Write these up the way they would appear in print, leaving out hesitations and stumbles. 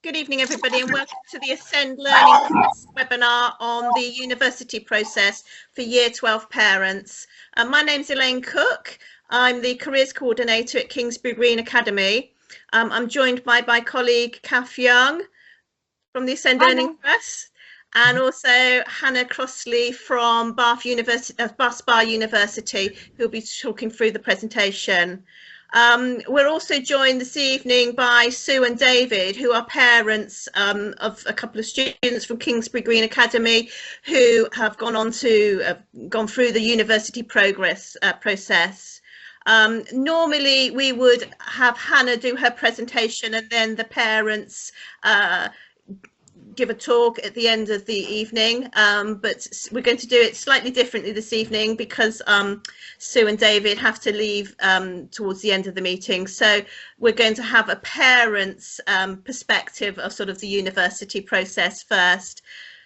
Good evening, everybody, and welcome to the Ascend Learning Quest webinar on the university process for Year 12 parents. My name's Elaine Cook. I'm the Careers Coordinator at Kingsbury Green Academy. I'm joined by my colleague, Kath Young from the Ascend Learning Quest, and also Hannah Crossley from Bath Spa University, who'll be talking through the presentation. We're also joined this evening by Sue and David, who are parents of a couple of students from Kingsbury Green Academy who have gone through the university process. Normally we would have Hannah do her presentation and then the parents give a talk at the end of the evening, but we're going to do it slightly differently this evening because Sue and David have to leave towards the end of the meeting. So we're going to have a parent's perspective of sort of the university process first.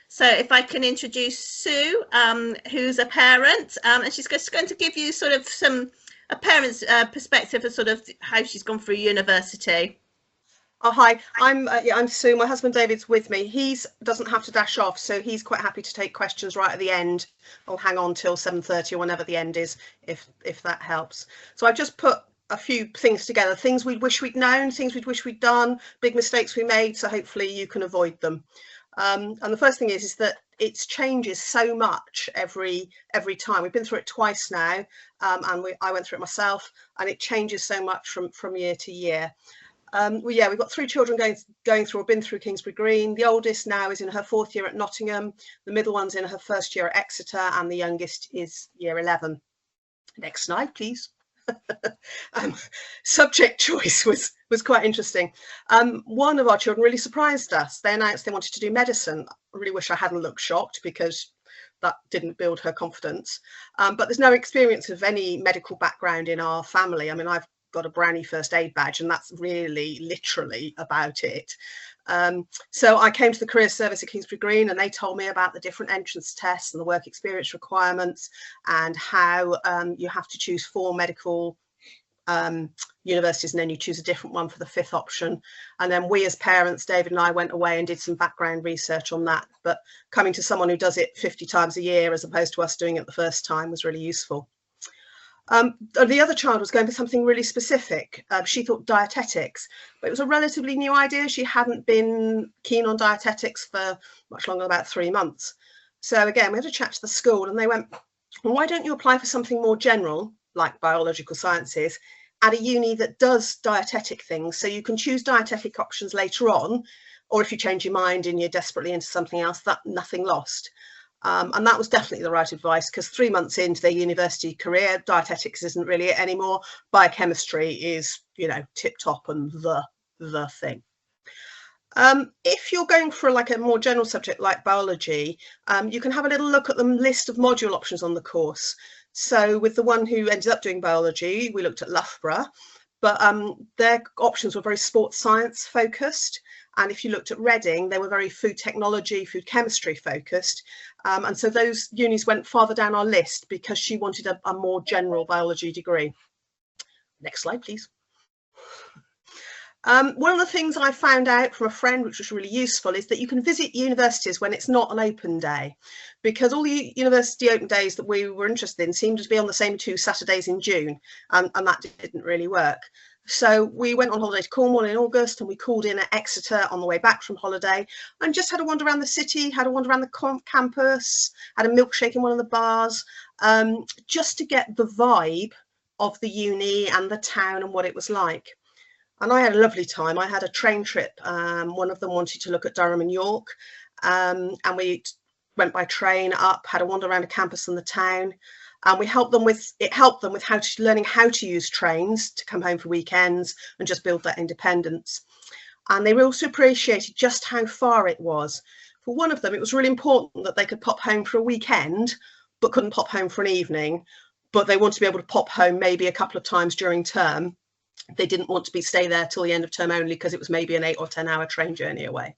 So if I can introduce Sue, who's a parent, and she's just going to give you sort of a parent's perspective of sort of how she's gone through university. Oh, hi, I'm Sue. My husband David's with me. He doesn't have to dash off, so he's quite happy to take questions right at the end. I'll hang on till 7:30 or whenever the end is, if that helps. So I've just put a few things together, things we wish we'd known, things we wish we'd done, big mistakes we made, so hopefully you can avoid them. And the first thing is that it changes so much every time. We've been through it twice now, and I went through it myself, and it changes so much from year to year. We've got 3 children going through or been through Kingsbury Green. The oldest now is in her 4th year at Nottingham. The middle one's in her 1st year at Exeter, and the youngest is year 11. Next slide, please. Subject choice was quite interesting. One of our children really surprised us. They announced they wanted to do medicine. I really wish I hadn't looked shocked because that didn't build her confidence. But there's no experience of any medical background in our family. I mean, I've got a brownie first aid badge, and that's really literally about it. So I came to the careers service at Kingsbury Green, and they told me about the different entrance tests and the work experience requirements, and how you have to choose 4 medical universities, and then you choose a different one for the 5th option. And then we as parents, David and I, went away and did some background research on that, but coming to someone who does it 50 times a year as opposed to us doing it the first time was really useful. The other child was going for something really specific. She thought dietetics, but it was a relatively new idea. She hadn't been keen on dietetics for much longer, about 3 months. So again, we had a chat to the school, and they went, well, why don't you apply for something more general, like biological sciences, at a uni that does dietetic things, so you can choose dietetic options later on, or if you change your mind and you're desperately into something else, that nothing lost. And that was definitely the right advice, because 3 months into their university career, dietetics isn't really it anymore. Biochemistry is, you know, tip top and the thing. If you're going for like a more general subject like biology, you can have a little look at the list of module options on the course. So with the one who ended up doing biology, we looked at Loughborough, but their options were very sports science focused. And if you looked at Reading, they were very food technology, food chemistry focused. And so those unis went farther down our list because she wanted a more general biology degree. Next slide, please. One of the things I found out from a friend, which was really useful, is that you can visit universities when it's not an open day, because all the university open days that we were interested in seemed to be on the same 2 Saturdays in June, and that didn't really work. So we went on holiday to Cornwall in August, and we called in at Exeter on the way back from holiday and just had a wander around the city, had a wander around the campus, had a milkshake in one of the bars, just to get the vibe of the uni and the town and what it was like. And I had a lovely time. I had a train trip. One of them wanted to look at Durham and York, and we went by train up, had a wander around the campus and the town. And it helped them with learning how to use trains to come home for weekends and just build that independence. And they also appreciated just how far it was. For one of them, it was really important that they could pop home for a weekend, but couldn't pop home for an evening. But they wanted to be able to pop home maybe a couple of times during term. They didn't want to stay there till the end of term only, because it was maybe an 8 or 10 hour train journey away.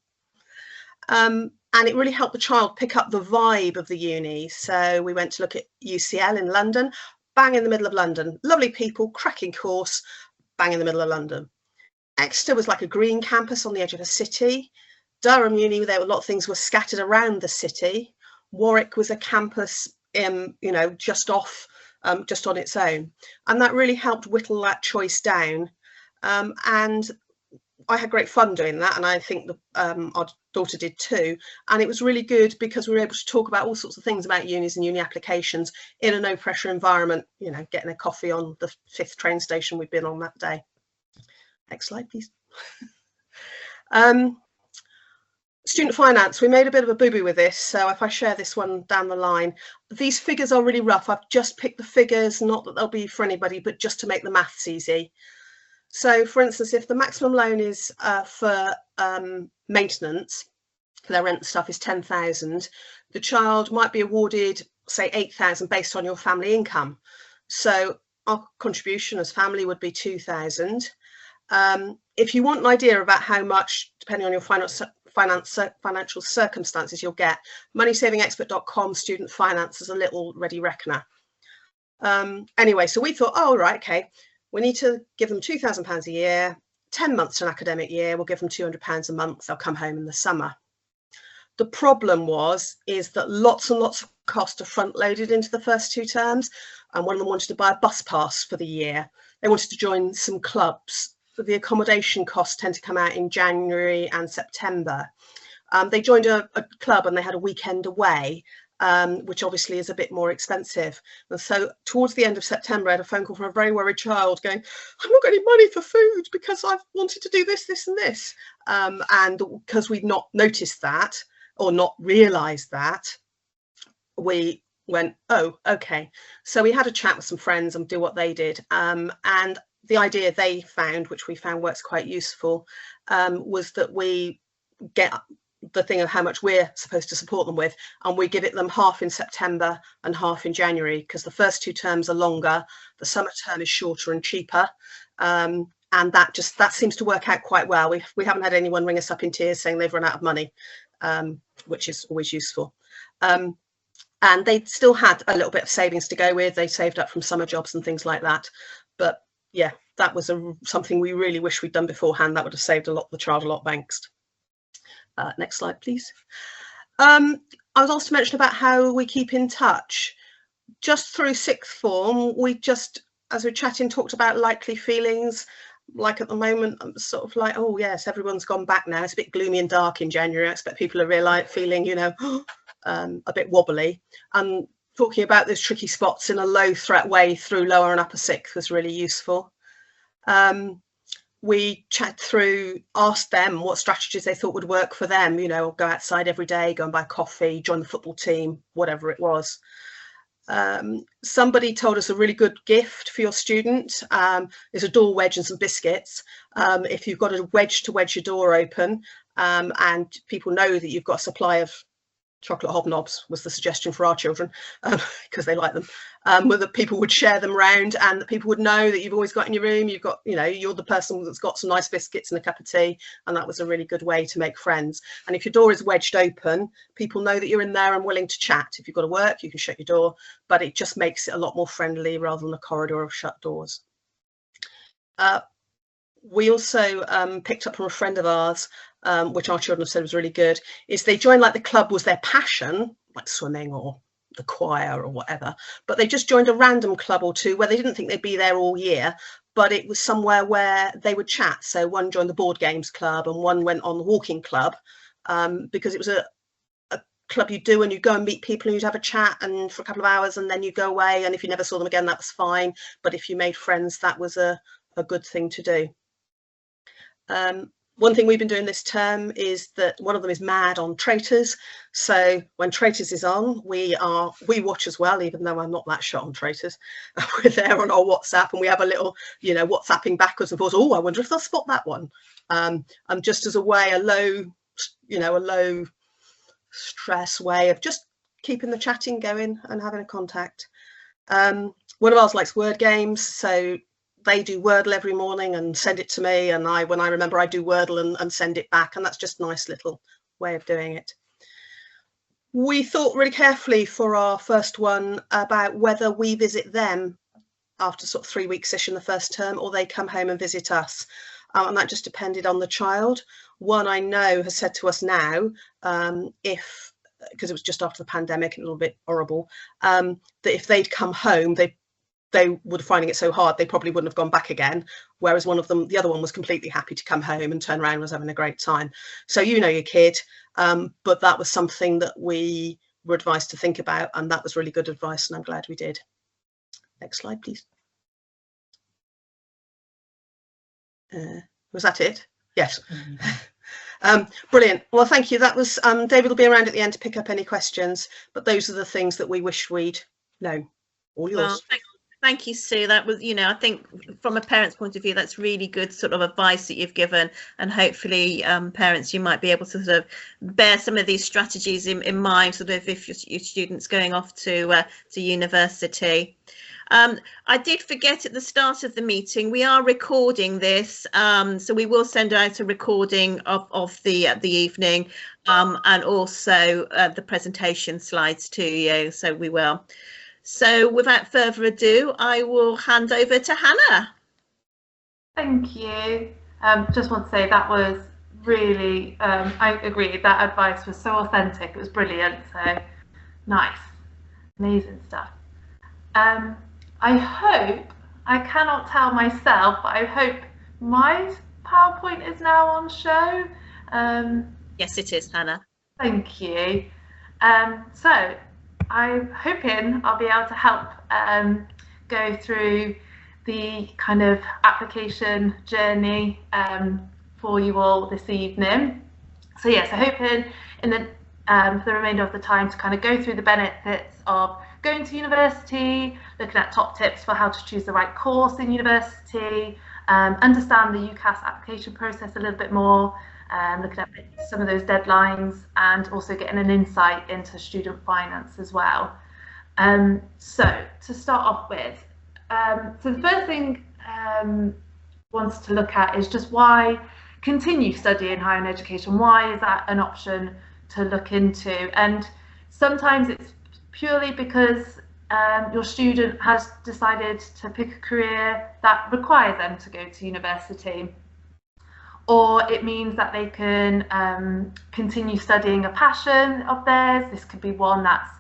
And it really helped the child pick up the vibe of the uni. So we went to look at UCL in London, bang in the middle of London. Lovely people, cracking course, bang in the middle of London. Exeter was like a green campus on the edge of a city. Durham Uni, there were a lot of things were scattered around the city. Warwick was a campus, you know, just off, just on its own. And that really helped whittle that choice down. And I had great fun doing that, and I think our daughter did too. And it was really good because we were able to talk about all sorts of things about unis and uni applications in a no pressure environment, you know, getting a coffee on the 5th train station we'd been on that day. Next slide, please. Student finance, we made a bit of a boo-boo with this, so if I share this one down the line, these figures are really rough. I've just picked the figures, not that they'll be for anybody, but just to make the maths easy. So for instance, if the maximum loan is for maintenance, for their rent and stuff, is 10,000, the child might be awarded, say, 8,000 based on your family income. So our contribution as family would be 2,000. If you want an idea about how much, depending on your financial circumstances, you'll get, moneysavingexpert.com student finance is a little ready reckoner. Anyway, so we thought, oh, right, okay, we need to give them £2,000 a year, 10 months to an academic year, we'll give them £200 a month, they'll come home in the summer. The problem is that lots and lots of costs are front loaded into the first 2 terms, and one of them wanted to buy a bus pass for the year. They wanted to join some clubs. The accommodation costs tend to come out in January and September. They joined a club and they had a weekend away, which obviously is a bit more expensive. And so towards the end of September, I had a phone call from a very worried child going, I'm not getting money for food because I've wanted to do this, this and this. And because we'd not noticed that or not realised that, we went, oh, okay. So we had a chat with some friends and do what they did. And the idea they found, which we found works quite useful, was that we get the thing of how much we're supposed to support them with, and we give it them half in September and half in January, because the first 2 terms are longer, the summer term is shorter and cheaper, and that seems to work out quite well. We haven't had anyone ring us up in tears saying they've run out of money, which is always useful. And they still had a little bit of savings to go with. They saved up from summer jobs and things like that. But yeah, that was something we really wish we'd done beforehand. That would have saved the child a lot of angst. Next slide, please. I was also to mention about how we keep in touch. Just through 6th form, we just, as we're chatting, talked about likely feelings. Like at the moment, I'm sort of like, oh yes, everyone's gone back now. It's a bit gloomy and dark in January. I expect people are feeling, you know, a bit wobbly. And talking about those tricky spots in a low threat way through lower and upper 6th was really useful. We chat through, asked them what strategies they thought would work for them, you know, go outside every day, go and buy coffee, join the football team, whatever it was. Somebody told us a really good gift for your student is a door wedge and some biscuits. If you've got a wedge to wedge your door open, and people know that you've got a supply of chocolate hobnobs, was the suggestion for our children, because they like them, whether people would share them round, and that people would know that you've always got in your room, you've got, you know, you're the person that's got some nice biscuits and a cup of tea, and that was a really good way to make friends. And if your door is wedged open, people know that you're in there and willing to chat. If you've got to work, you can shut your door, but it just makes it a lot more friendly rather than a corridor of shut doors. We also picked up from a friend of ours, which our children have said was really good, is they joined like the club was their passion, like swimming or the choir or whatever, but they just joined a random club or 2 where they didn't think they'd be there all year, but it was somewhere where they would chat. So one joined the board games club and one went on the walking club, because it was a club you do and you go and meet people and you'd have a chat and for a couple of hours and then you go away, and if you never saw them again, that was fine, but if you made friends, that was a good thing to do. One thing we've been doing this term is that one of them is mad on Traitors. So when Traitors is on, we watch as well, even though I'm not that shot on Traitors. We're there on our WhatsApp and we have a little, you know, WhatsApping backwards and forwards. Oh, I wonder if they'll spot that one. And just as a way, a low stress way of just keeping the chatting going and having a contact. One of ours likes word games, so they do Wordle every morning and send it to me, and when I remember, I do Wordle and send it back, and that's just a nice little way of doing it. We thought really carefully for our first one about whether we visit them after sort of 3 weeks-ish in the first term, or they come home and visit us. and that just depended on the child. One I know has said to us now, because it was just after the pandemic and a little bit horrible, that if they'd come home, they were finding it so hard they probably wouldn't have gone back again, whereas the other one was completely happy to come home and turn around and was having a great time. So you know your kid, but that was something that we were advised to think about, and that was really good advice, and I'm glad we did. Next slide, please. Was that it? Yes. Brilliant. Well, thank you. That was David will be around at the end to pick up any questions, but those are the things that we wish we'd know. All yours. Well, thank you, Sue. That was, I think from a parent's point of view, that's really good sort of advice that you've given, and hopefully parents, you might be able to sort of bear some of these strategies in mind, sort of if your student's going off to university. I did forget at the start of the meeting, we are recording this, so we will send out a recording of the evening, and also the presentation slides to you, so we will. So without further ado, I will hand over to Hannah. Thank you. Just want to say that was really, I agree, that advice was so authentic, it was brilliant, so nice, amazing stuff. I hope, I cannot tell myself, but I hope my PowerPoint is now on show. Yes, it is, Hannah. Thank you. So I'm hoping I'll be able to help go through the kind of application journey for you all this evening. So yes, I'm hoping in the for the remainder of the time to kind of go through the benefits of going to university, looking at top tips for how to choose the right course in university, understand the UCAS application process a little bit more, looking at some of those deadlines, and also getting an insight into student finance as well. So to start off with, so the first thing wants to look at is just why continue studying higher education. Why is that an option to look into? And sometimes it's purely because your student has decided to pick a career that requires them to go to university, or it means that they can continue studying a passion of theirs. This could be one that's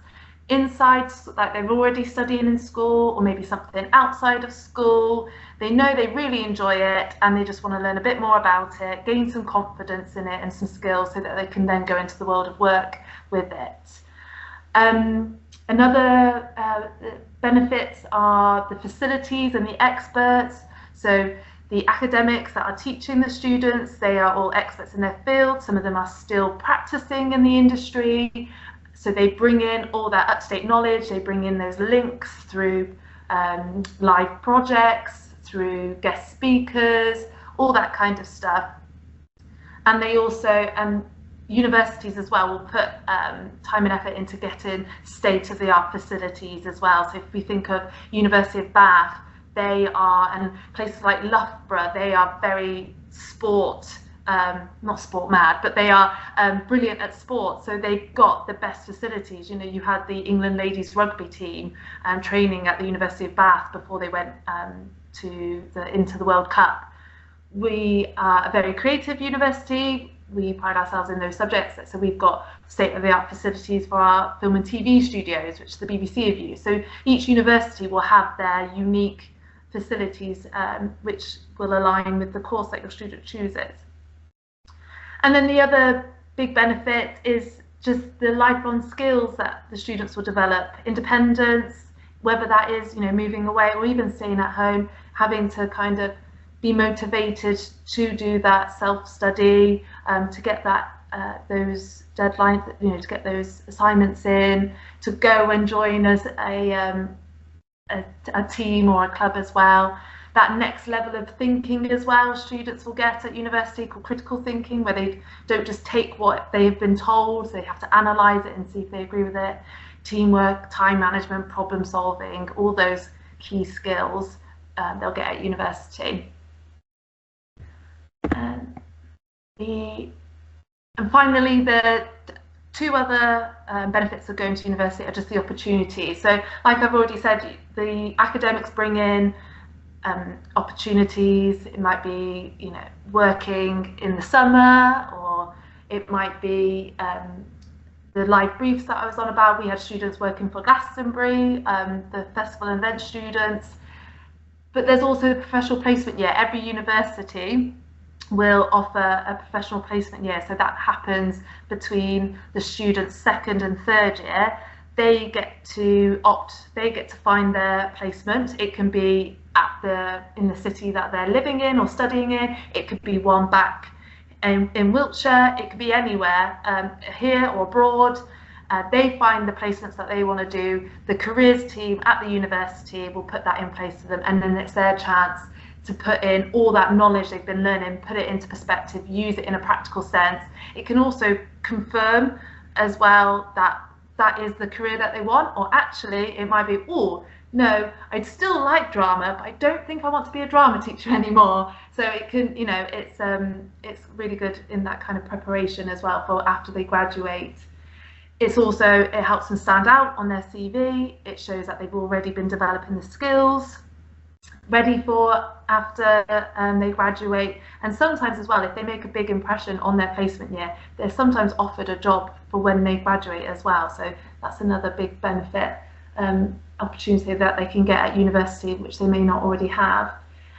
inside, like they're already studying in school, or maybe something outside of school. They know they really enjoy it and they just want to learn a bit more about it, gain some confidence in it and some skills so that they can then go into the world of work with it. Another benefits are the facilities and the experts. So the academics that are teaching the students, they are all experts in their field. Some of them are still practicing in the industry. So they bring in all that up-to-date knowledge. They bring in those links through live projects, through guest speakers, all that kind of stuff. And they also, universities as well will put time and effort into getting state-of-the-art facilities as well. So if we think of University of Bath, they are, and places like Loughborough, they are very not sport mad, but they are brilliant at sport. So they've got the best facilities. You know, you had the England ladies rugby team training at the University of Bath before they went into the World Cup. We are a very creative university. We pride ourselves in those subjects, so we've got state-of-the-art facilities for our film and TV studios, which the BBC have used. So each university will have their unique facilities which will align with the course that your student chooses. And then the other big benefit is just the lifelong skills that the students will develop. Independence, whether that is, you know, moving away or even staying at home, having to kind of be motivated to do that self-study, to get that those deadlines, you know, to get those assignments in, to go and join as a team or a club as well. That next level of thinking as well, students will get at university, called critical thinking, where they don't just take what they have been told, they have to analyse it and see if they agree with it. Teamwork, time management, problem solving, all those key skills they'll get at university. And finally, the two other benefits of going to university are just the opportunities. So like I've already said, the academics bring in opportunities. It might be, you know, working in the summer, or it might be the live briefs that I was on about. We had students working for Glastonbury, the festival and event students. But there's also the professional placement year. Every university will offer a professional placement year. So that happens between the students' second and third year. They get to find their placement. It can be in the city that they're living in or studying in. It could be one back in Wiltshire. It could be anywhere, here or abroad. They find the placements that they want to do. The careers team at the university will put that in place for them, and then it's their chance to put in all that knowledge they've been learning, put it into perspective, use it in a practical sense. It can also confirm as well that that is the career that they want, or actually it might be, oh no, I'd still like drama, but I don't think I want to be a drama teacher anymore. So it can, you know, it's really good in that kind of preparation as well for after they graduate. It helps them stand out on their CV. It shows that they've already been developing the skills ready for after they graduate. And sometimes as well, if they make a big impression on their placement year, they're sometimes offered a job for when they graduate as well. So that's another big benefit, opportunity that they can get at university, which they may not already have.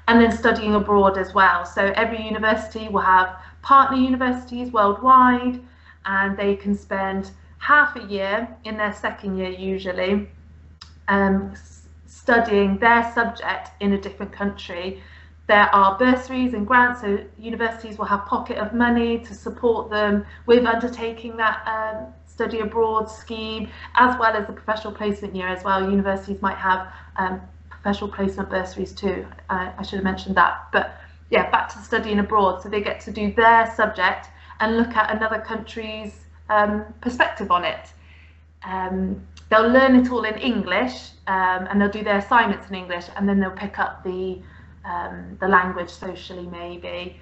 And then studying abroad as well. So every university will have partner universities worldwide, and they can spend half a year in their second year usually studying their subject in a different country. There are bursaries and grants, so universities will have pocket of money to support them with undertaking that study abroad scheme, as well as the professional placement year as well. Universities might have professional placement bursaries too. I should have mentioned that. But yeah, back to studying abroad. So they get to do their subject and look at another country's perspective on it. They'll learn it all in English, and they'll do their assignments in English, and then they'll pick up the language socially maybe.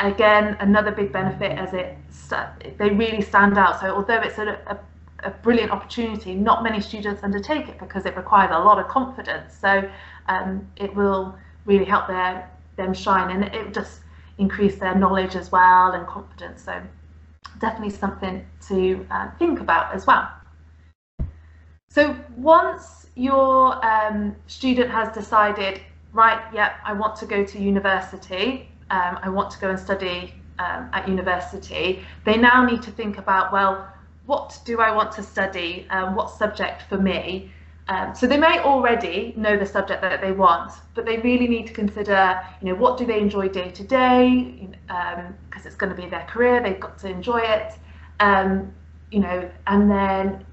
Again, another big benefit as they really stand out. So although it's a brilliant opportunity, not many students undertake it because it requires a lot of confidence. So it will really help them shine, and it will just increase their knowledge as well and confidence. So definitely something to think about as well. So once your student has decided, right, yeah, I want to go to university, I want to go and study at university, they now need to think about, well, what do I want to study? What subject for me? So they may already know the subject that they want, but they really need to consider, you know, what do they enjoy day to day? Because it's going to be their career, they've got to enjoy it, you know, and then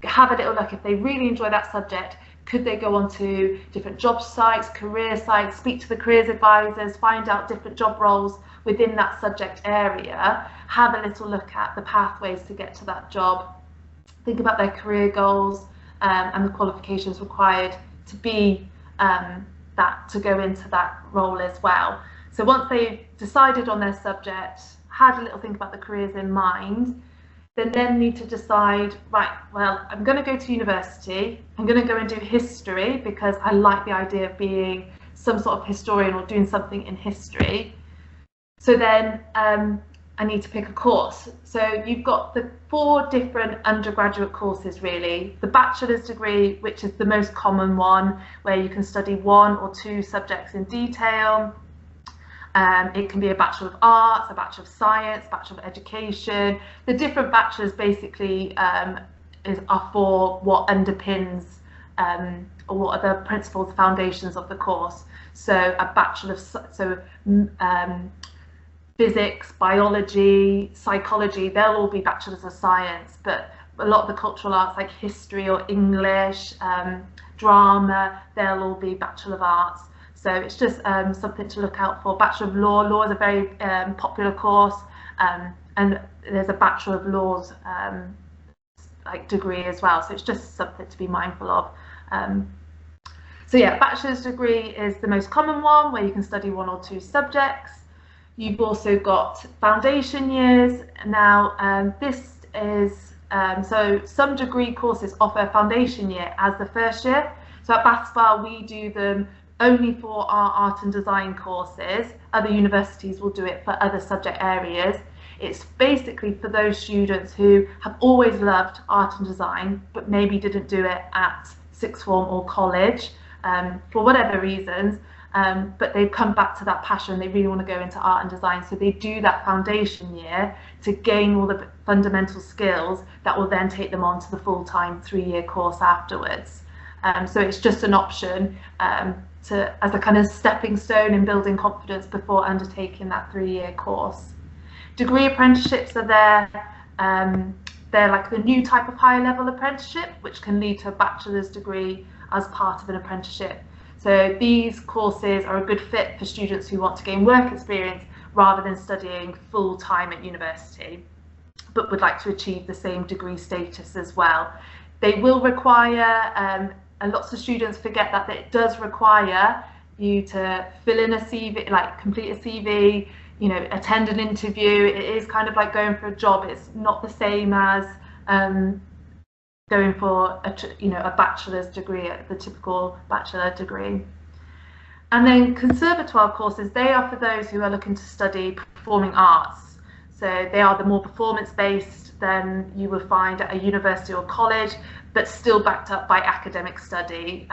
have a little look. If they really enjoy that subject, could they go on to different job sites, career sites, speak to the careers advisors, find out different job roles within that subject area, have a little look at the pathways to get to that job, think about their career goals, and the qualifications required to be to go into that role as well. So once they've decided on their subject, had a little think about the careers in mind, they then need to decide, right, well, I'm going to go to university, I'm going to go and do history because I like the idea of being some sort of historian or doing something in history. So then I need to pick a course. So you've got the 4 different undergraduate courses really. The bachelor's degree, which is the most common one, where you can study 1 or 2 subjects in detail. It can be a Bachelor of Arts, a Bachelor of Science, Bachelor of Education. The different bachelors basically are for what underpins or what are the principles, foundations of the course. So a Bachelor of Physics, Biology, Psychology, they'll all be Bachelors of Science, but a lot of the cultural arts like history or English, drama, they'll all be Bachelor of Arts. So it's just something to look out for. Bachelor of Law. Law is a very popular course, and there's a Bachelor of Laws degree as well. So it's just something to be mindful of. So yeah, bachelor's degree is the most common one, where you can study 1 or 2 subjects. You've also got foundation years. Now this is, so some degree courses offer a foundation year as the first year. So at Bath Spa we do them only for our art and design courses. Other universities will do it for other subject areas. It's basically for those students who have always loved art and design, but maybe didn't do it at sixth form or college for whatever reasons, but they've come back to that passion. They really want to go into art and design. So they do that foundation year to gain all the fundamental skills that will then take them on to the full-time 3-year course afterwards. So it's just an option as a kind of stepping stone in building confidence before undertaking that 3-year course. Degree apprenticeships are there. They're like the new type of higher level apprenticeship, which can lead to a bachelor's degree as part of an apprenticeship. So these courses are a good fit for students who want to gain work experience rather than studying full time at university, but would like to achieve the same degree status as well. They will require, and lots of students forget that it does require you to fill in a CV, like complete a CV, you know, attend an interview. It is kind of like going for a job. It's not the same as going for a bachelor's degree, the typical bachelor degree. And then conservatoire courses, they are for those who are looking to study performing arts. So they are the more performance-based than you will find at a university or college, but still backed up by academic study.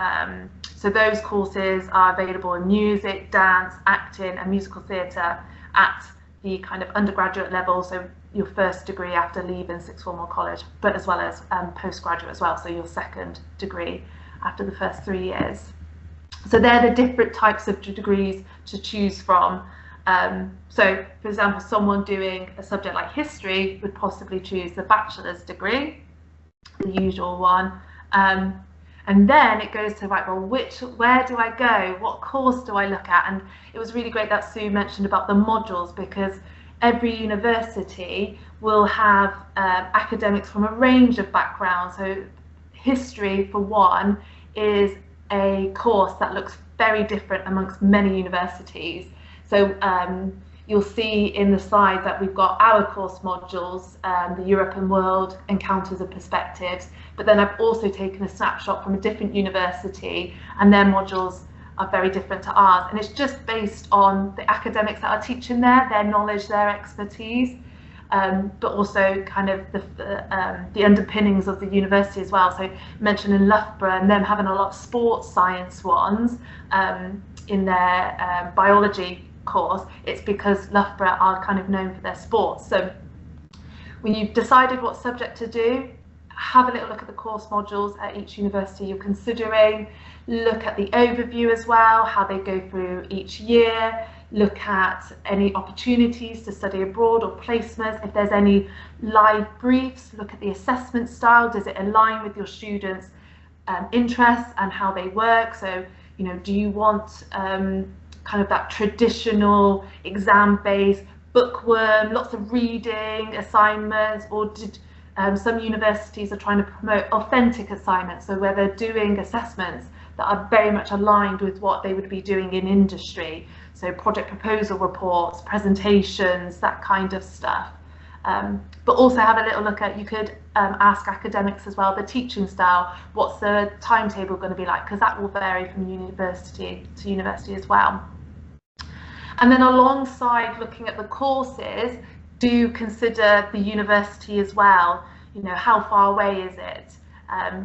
So those courses are available in music, dance, acting and musical theatre at the kind of undergraduate level, so your first degree after leaving sixth form or college, but as well as postgraduate as well, so your second degree after the first 3 years. So they're the different types of degrees to choose from. So for example, someone doing a subject like history would possibly choose the bachelor's degree, the usual one. And then it goes to, right, well, where do I go? What course do I look at? And it was really great that Sue mentioned about the modules, because every university will have academics from a range of backgrounds. So history, for one, is a course that looks very different amongst many universities. So you'll see in the slides that we've got our course modules, the Europe and World, Encounters and Perspectives, but then I've also taken a snapshot from a different university, and their modules are very different to ours. And it's just based on the academics that are teaching there, their knowledge, their expertise, but also kind of the underpinnings of the university as well. So mentioning Loughborough and them having a lot of sports science ones in their biology course, it's because Loughborough are kind of known for their sports. So when you've decided what subject to do, have a little look at the course modules at each university you're considering, look at the overview as well, how they go through each year, look at any opportunities to study abroad or placements. If there's any live briefs, look at the assessment style. Does it align with your students' interests and how they work? So, you know, do you want kind of that traditional exam-based bookworm, lots of reading assignments, or did some universities are trying to promote authentic assignments, so where they're doing assessments that are very much aligned with what they would be doing in industry, so project proposal reports, presentations, that kind of stuff. But also have a little look at, you could ask academics as well, the teaching style, what's the timetable going to be like, because that will vary from university to university as well. And then alongside looking at the courses, do consider the university as well. You know, how far away is it?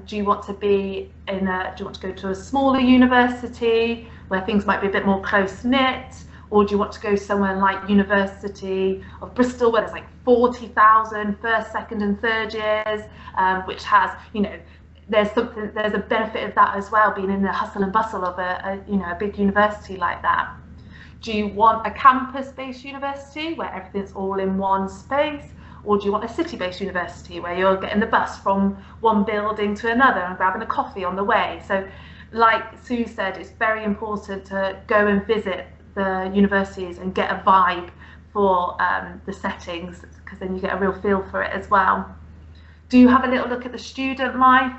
Do you want to be do you want to go to a smaller university where things might be a bit more close knit, or do you want to go somewhere like University of Bristol where there's like 40,000 first, second and third years, which has, you know, there's a benefit of that as well, being in the hustle and bustle of a big university like that. Do you want a campus-based university where everything's all in one space, or do you want a city-based university where you're getting the bus from one building to another and grabbing a coffee on the way? So like Sue said, it's very important to go and visit the universities and get a vibe for the settings, because then you get a real feel for it as well. Do you have a little look at the student life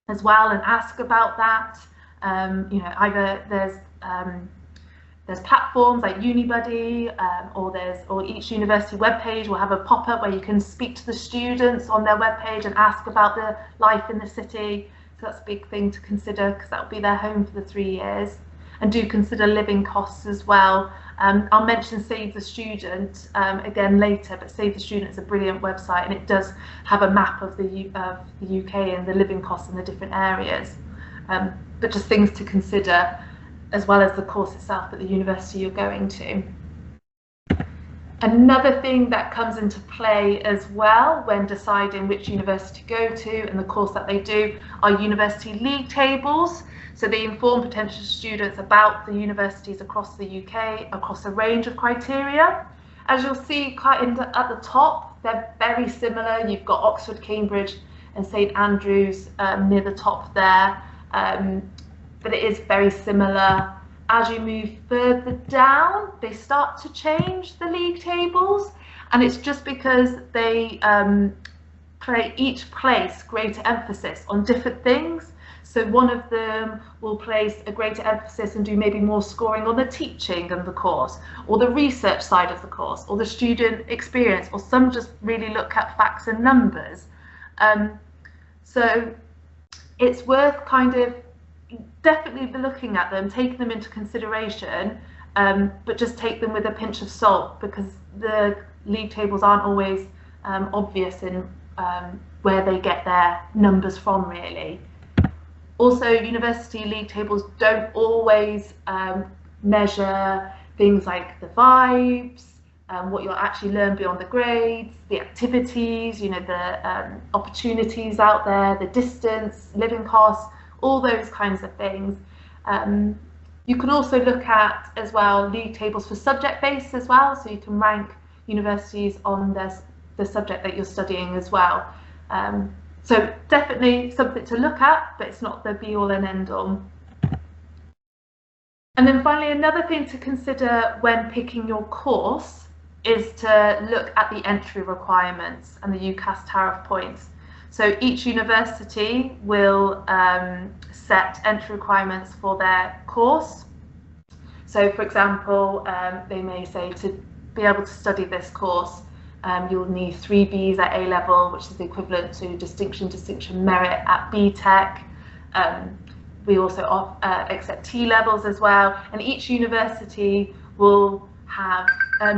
as well and ask about that? You know, either there's platforms like Unibuddy, or each university webpage will have a pop-up where you can speak to the students on their webpage and ask about the life in the city. So that's a big thing to consider, because that will be their home for the 3 years. And do consider living costs as well. I'll mention Save the Student again later, but Save the Student is a brilliant website, and it does have a map of the UK and the living costs in the different areas. But just things to consider, as well as the course itself at the university you're going to. Another thing that comes into play as well when deciding which university to go to and the course that they do are university league tables. So they inform potential students about the universities across the UK, across a range of criteria. As you'll see at the top, they're very similar. You've got Oxford, Cambridge and St Andrews near the top there, but it is very similar. As you move further down, they start to change the league tables, and it's just because they each place greater emphasis on different things. So one of them will place a greater emphasis and do maybe more scoring on the teaching of the course, or the research side of the course, or the student experience, or some just really look at facts and numbers. So it's worth kind of definitely looking at them, taking them into consideration, but just take them with a pinch of salt, because the league tables aren't always obvious in where they get their numbers from, really. Also, university league tables don't always measure things like the vibes, what you'll actually learn beyond the grades, the activities, you know, the opportunities out there, the distance, living costs, all those kinds of things. You can also look at as well league tables for subject based as well, so you can rank universities on the subject that you're studying as well. So definitely something to look at, but it's not the be all and end all. And then finally, another thing to consider when picking your course is to look at the entry requirements and the UCAS tariff points. So each university will set entry requirements for their course. So for example, they may say to be able to study this course, you'll need 3 Bs at A level, which is the equivalent to distinction merit at BTEC. We also accept T levels as well, and each university will have,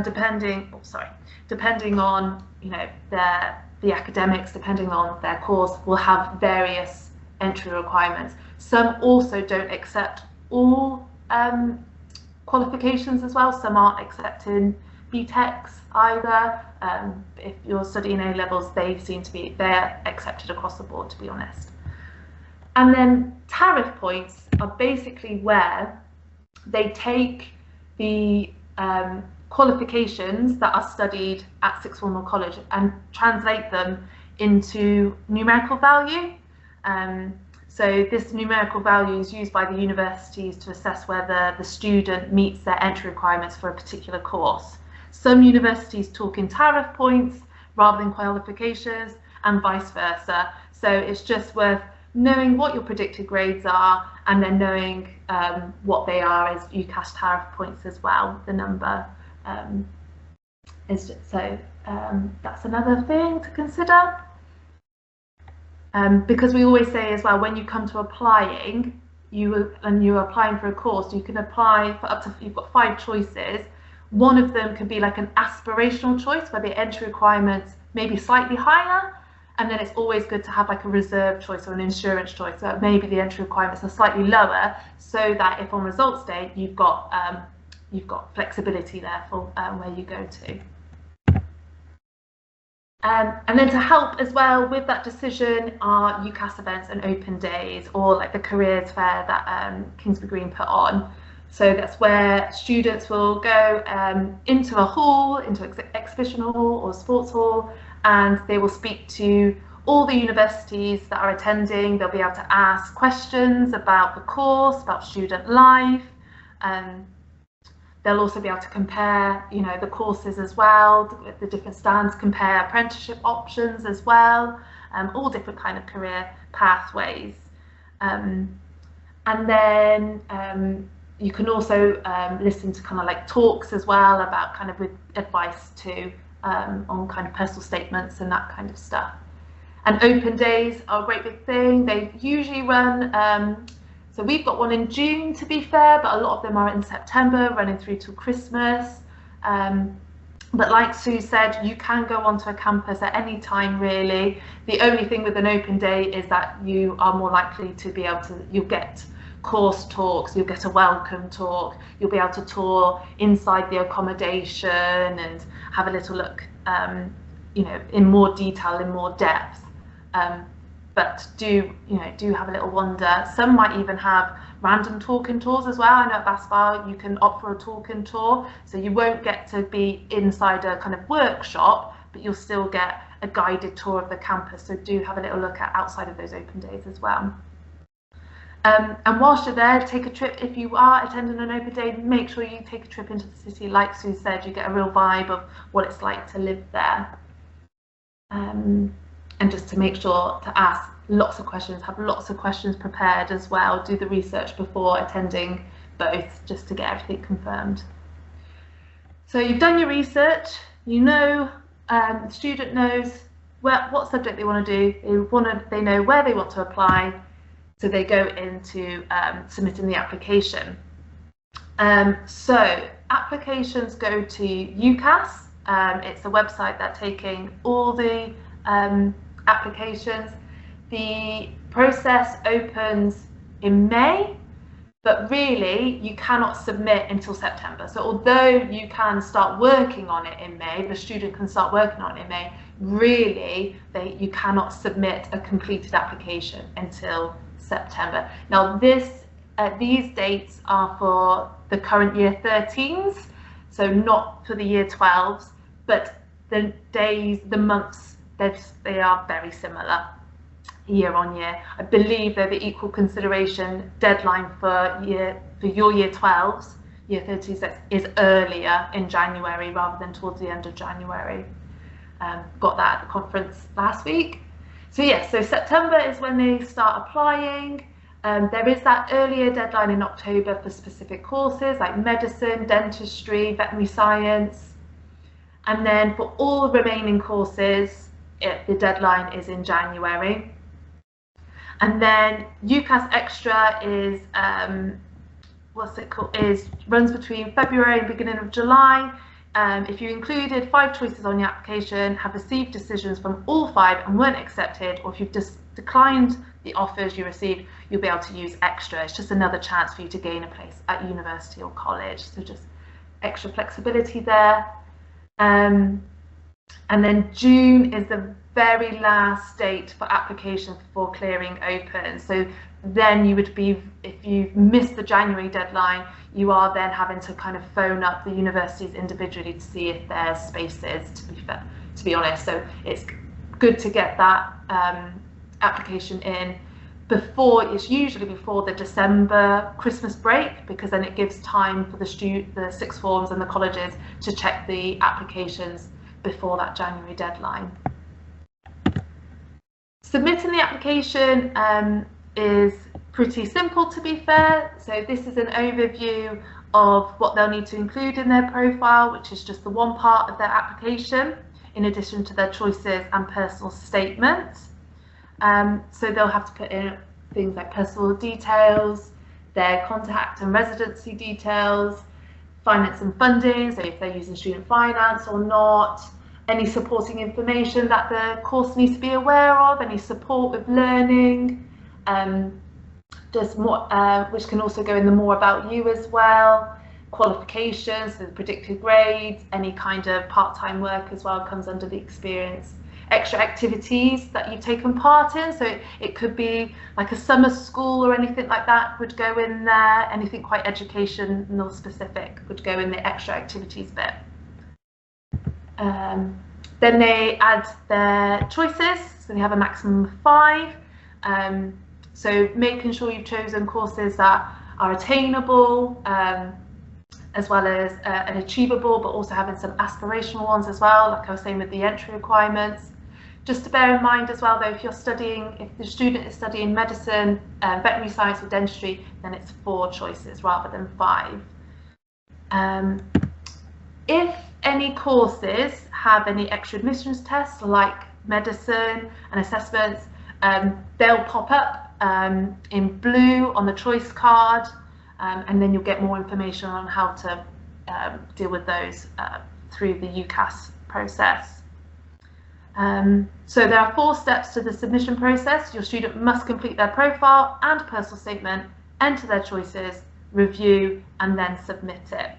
depending on the academics, depending on their course, will have various entry requirements. Some also don't accept all qualifications as well. Some aren't accepting BTECs either. If you're studying A levels, they're accepted across the board, to be honest. And then tariff points are basically where they take the qualifications that are studied at sixth form or college and translate them into numerical value. So this numerical value is used by the universities to assess whether the student meets their entry requirements for a particular course. Some universities talk in tariff points rather than qualifications, and vice versa. So it's just worth knowing what your predicted grades are, and then knowing what they are as UCAS tariff points as well, the number. That's another thing to consider. Because we always say as well, when you come to applying, you're applying for a course, you can apply for you've got 5 choices. One of them could be like an aspirational choice where the entry requirements may be slightly higher, and then it's always good to have like a reserve choice or an insurance choice, so maybe the entry requirements are slightly lower, so that if on results day you've got flexibility there for where you go to. And then to help as well with that decision are UCAS events and open days, or like the careers fair that Kingsbury Green put on. So that's where students will go into a hall, into an exhibition hall or sports hall, and they will speak to all the universities that are attending. They'll be able to ask questions about the course, about student life. They'll also be able to compare, the courses as well, the different stands, compare apprenticeship options as well, all different kind of career pathways. And then you can also listen to kind of like talks as well about kind of with advice too on kind of personal statements and that kind of stuff. And open days are a great big thing. They usually run, so we've got one in June to be fair, but a lot of them are in September, running through till Christmas. But like Sue said, you can go onto a campus at any time really. The only thing with an open day is that you are more likely to be able to, you'll get course talks, you'll get a welcome talk, you'll be able to tour inside the accommodation and have a little look, you know, in more detail, in more depth. But do have a little wander. Some might even have random talking tours as well. I know at BASPAR you can opt for a talking tour, so you won't get to be inside a kind of workshop, but you'll still get a guided tour of the campus. So do have a little look at outside of those open days as well. And whilst you're there, take a trip. If you are attending an open day, make sure you take a trip into the city. Like Sue said, you get a real vibe of what it's like to live there. And just to make sure to ask lots of questions, have lots of questions prepared as well, do the research before attending both, just to get everything confirmed. So you've done your research, you know, the student knows what subject they want to do, they know where they want to apply, so they go into submitting the application. So applications go to UCAS. It's a website that's taking all the applications. The process opens in May, but really you cannot submit until September. So although you can start working on it in May, the student can start working on it in May, really you cannot submit a completed application until September. Now these dates are for the current year 13s, so not for the year 12s, but the days, the months, they are very similar year on year. I believe they're the equal consideration deadline for your year 12s, year 13s is earlier in January rather than towards the end of January. Got that at the conference last week. So yes, so September is when they start applying. There is that earlier deadline in October for specific courses like medicine, dentistry, veterinary science. And then for all remaining courses, the deadline is in January. And then UCAS Extra is, runs between February and beginning of July. If you included 5 choices on your application, have received decisions from all 5 and weren't accepted, or if you've just declined the offers you received, you'll be able to use Extra. It's just another chance for you to gain a place at university or college. So just extra flexibility there. And then June is the very last date for applications for clearing open. So then you would be, if you've missed the January deadline, you are then having to kind of phone up the universities individually to see if there's spaces, to be honest. So it's good to get that application in before, it's usually before the December Christmas break, because then it gives time for the sixth forms and the colleges to check the applications before that January deadline. Submitting the application is pretty simple, to be fair. So this is an overview of what they'll need to include in their profile, which is just the one part of their application, in addition to their choices and personal statements. So they'll have to put in things like personal details, their contact and residency details, finance and funding, so if they're using student finance or not, any supporting information that the course needs to be aware of, any support with learning, there's more, which can also go in the more about you as well, qualifications, so the predicted grades, any kind of part-time work as well comes under the experience. Extra activities that you've taken part in, so it could be like a summer school or anything like that would go in there, anything quite educational specific would go in the extra activities bit. Then they add their choices, so they have a maximum of 5. So making sure you've chosen courses that are attainable, as well as and achievable, but also having some aspirational ones as well, like I was saying with the entry requirements. Just to bear in mind as well, though, if the student is studying medicine, veterinary science or dentistry, then it's 4 choices rather than 5. If any courses have any extra admissions tests like medicine and assessments, they'll pop up in blue on the choice card, and then you'll get more information on how to deal with those through the UCAS process. So there are 4 steps to the submission process. Your student must complete their profile and personal statement, enter their choices, review, and then submit it.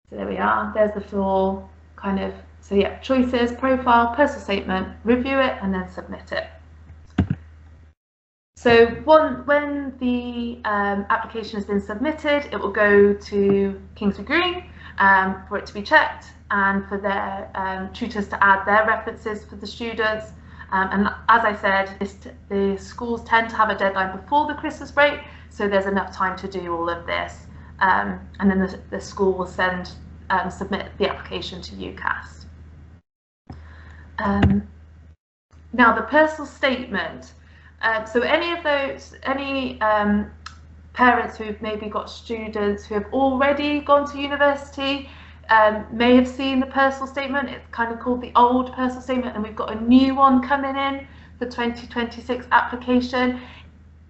So there we are, there's the 4 kind of, so yeah, choices, profile, personal statement, review it, and then submit it. So when the application has been submitted, it will go to Kingsbury Green for it to be checked, and for their tutors to add their references for the students. And as I said, the schools tend to have a deadline before the Christmas break, so there's enough time to do all of this. And then the school will submit the application to UCAS. Now the personal statement. So any parents who've maybe got students who have already gone to university may have seen the personal statement. It's kind of called the old personal statement, and we've got a new one coming in, the 2026 application.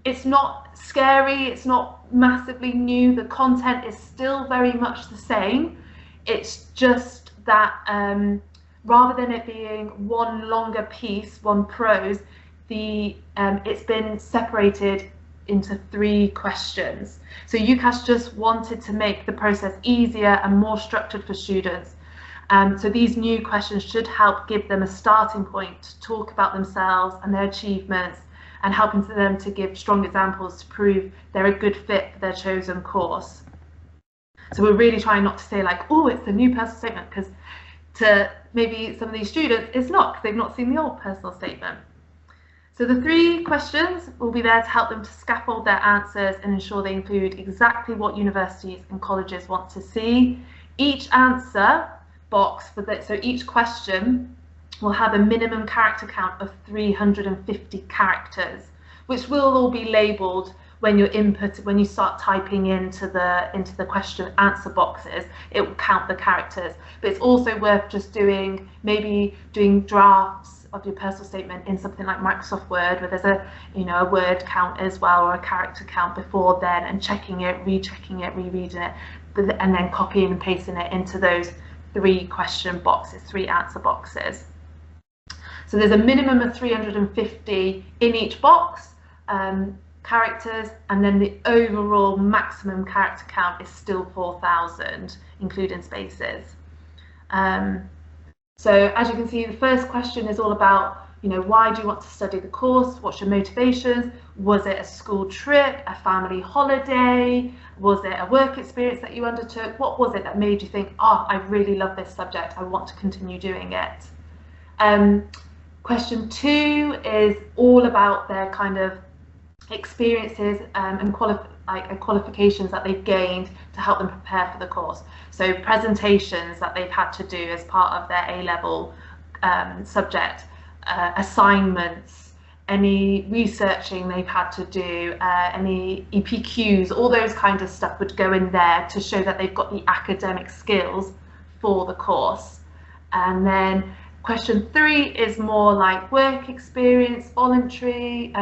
It's not scary, it's not massively new, the content is still very much the same. It's just that rather than it being one longer piece, one prose, it's been separated into 3 questions. So UCAS just wanted to make the process easier and more structured for students. So these new questions should help give them a starting point to talk about themselves and their achievements, and helping them to give strong examples to prove they're a good fit for their chosen course. So we're really trying not to say like, oh, it's the new personal statement, because to maybe some of these students, it's not, because they've not seen the old personal statement. So the 3 questions will be there to help them to scaffold their answers and ensure they include exactly what universities and colleges want to see. Each answer box so each question will have a minimum character count of 350 characters, which will all be labelled when you start typing into the question answer boxes. It will count the characters, but it's also worth just doing drafts of your personal statement in something like Microsoft Word, where there's a word count as well, or a character count before then, and checking it, rechecking it, rereading it, and then copying and pasting it into those 3 question boxes, 3 answer boxes. So there's a minimum of 350 in each box, characters, and then the overall maximum character count is still 4,000, including spaces. So as you can see, the first question is all about, why do you want to study the course? What's your motivations? Was it a school trip, a family holiday? Was it a work experience that you undertook? What was it that made you think, oh, I really love this subject, I want to continue doing it? Question 2 is all about their kind of experiences and qualifications that they've gained to help them prepare for the course. So presentations that they've had to do as part of their A-level subject, assignments, any researching they've had to do, any EPQs, all those kinds of stuff would go in there to show that they've got the academic skills for the course. And then question 3 is more like work experience, volunteering,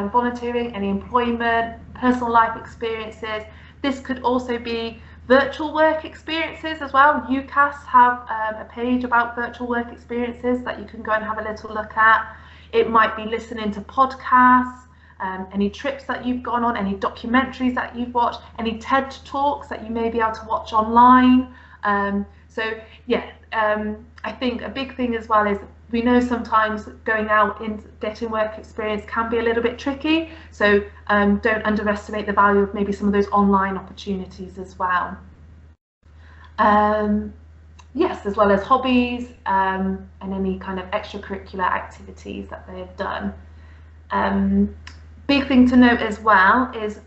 any employment, personal life experiences. This could also be virtual work experiences as well. UCAS have a page about virtual work experiences that you can go and have a little look at. It might be listening to podcasts, any trips that you've gone on, any documentaries that you've watched, any TED Talks that you may be able to watch online. I think a big thing as well is we know sometimes going out and getting work experience can be a little bit tricky, so don't underestimate the value of maybe some of those online opportunities as well. Yes, as well as hobbies and any kind of extracurricular activities that they have done. Big thing to note as well is,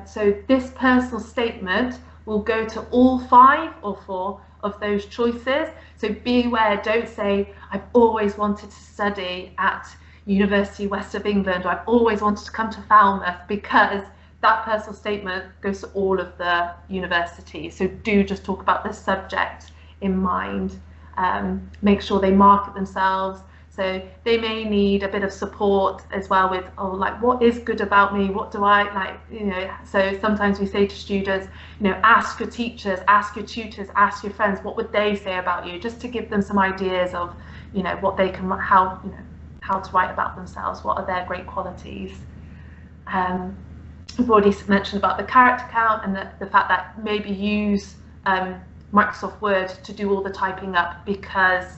so this personal statement will go to all 5 or 4 of those choices. So be aware, don't say, I've always wanted to study at University West of England, or I've always wanted to come to Falmouth, because that personal statement goes to all of the universities. So do just talk about the subject in mind. make sure they market themselves. So they may need a bit of support as well with, oh, like, what is good about me? What do I like? You know, so sometimes we say to students, you know, ask your teachers, ask your tutors, ask your friends, what would they say about you? Just to give them some ideas of, you know, what they can, how, you know, how to write about themselves, what are their great qualities. We've already mentioned about the character count and the fact that maybe use Microsoft Word to do all the typing up, because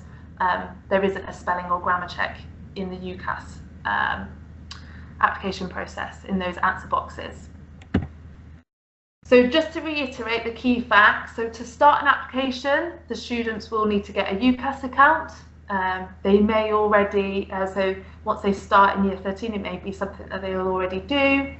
there isn't a spelling or grammar check in the UCAS application process in those answer boxes. So just to reiterate the key facts, so to start an application, the students will need to get a UCAS account. They may already, so once they start in year 13, it may be something that they will already do.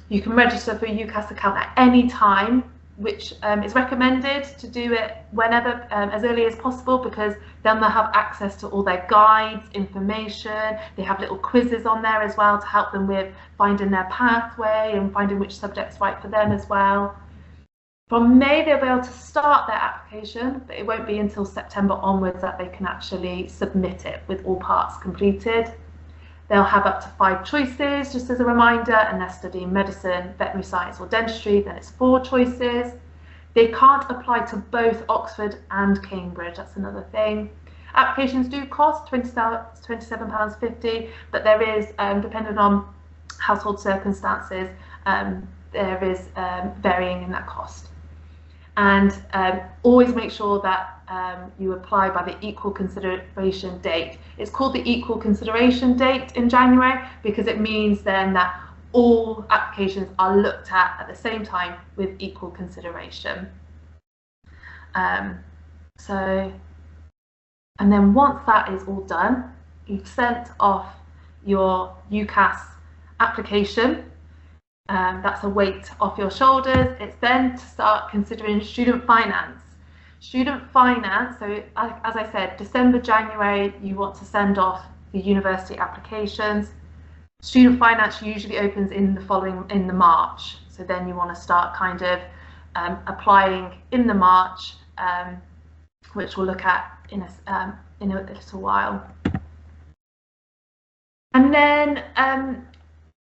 You can register for a UCAS account at any time, which is recommended to do it whenever, as early as possible, because then they'll have access to all their guides, information. They have little quizzes on there as well to help them with finding their pathway and finding which subject's right for them as well. From May, they'll be able to start their application, but it won't be until September onwards that they can actually submit it with all parts completed. They'll have up to 5 choices, just as a reminder, and they're studying medicine, veterinary science or dentistry, then it's 4 choices. They can't apply to both Oxford and Cambridge, that's another thing. Applications do cost £27.50, but there is, depending on household circumstances, there is varying in that cost. And always make sure that you apply by the equal consideration date. It's called the equal consideration date in January because it means then that all applications are looked at the same time with equal consideration. And then once that is all done, you've sent off your UCAS application. That's a weight off your shoulders. It's then to start considering student finance. Student finance, so as I said, December, January, you want to send off the university applications. Student finance usually opens in the March. So then you want to start kind of applying in the March, which we'll look at in a little while. And then